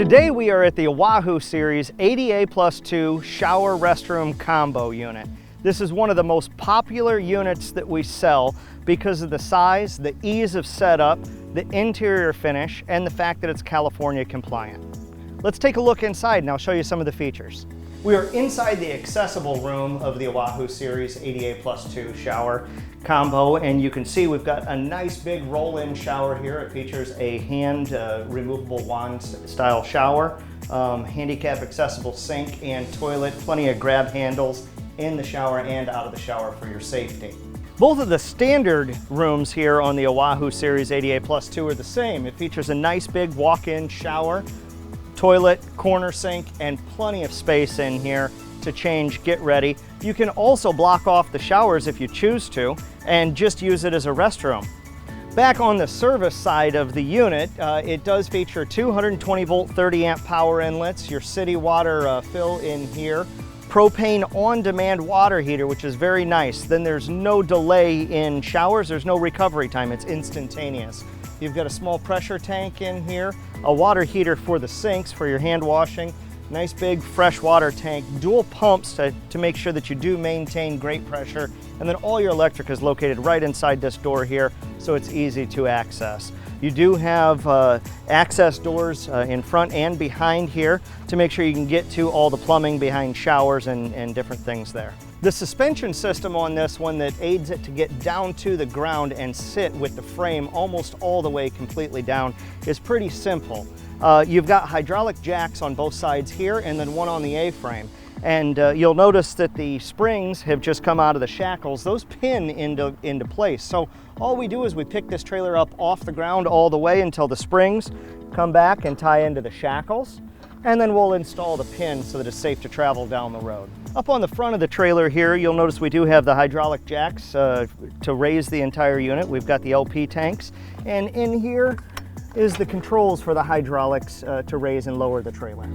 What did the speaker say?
Today we are at the Oahu Series ADA +2 Shower Restroom Combo unit. This is one of the most popular units that we sell because of the size, the ease of setup, the interior finish, and the fact that it's California compliant. Let's take a look inside and I'll show you some of the features. We are inside the accessible room of the Oahu Series ADA +2 Shower Combo, and you can see we've got a nice big roll-in shower here. It features a hand removable wand style shower, handicap accessible sink and toilet, plenty of grab handles in the shower and out of the shower for your safety. Both of the standard rooms here on the Oahu Series ADA +2 are the same. It features a nice big walk-in shower, toilet, corner sink, and plenty of space in here to change, get ready. You can also block off the showers if you choose to and just use it as a restroom. Back on the service side of the unit, it does feature 220 volt 30 amp power inlets, your city water fill in here, propane on-demand water heater, which is very nice. Then there's no delay in showers, there's no recovery time, it's instantaneous. You've got a small pressure tank in here, a water heater for the sinks for your hand washing, nice big fresh water tank, dual pumps to make sure that you do maintain great pressure, and then all your electric is located right inside this door here, so it's easy to access. You do have access doors in front and behind here to make sure you can get to all the plumbing behind showers and different things there. The suspension system on this one that aids it to get down to the ground and sit with the frame almost all the way completely down is pretty simple. You've got hydraulic jacks on both sides here and then one on the A-frame. And you'll notice that the springs have just come out of the shackles. Those pin into place. So all we do is we pick this trailer up off the ground all the way until the springs come back and tie into the shackles. And then we'll install the pin so that it's safe to travel down the road. Up on the front of the trailer here, you'll notice we do have the hydraulic jacks to raise the entire unit. We've got the LP tanks. And in here is the controls for the hydraulics to raise and lower the trailer.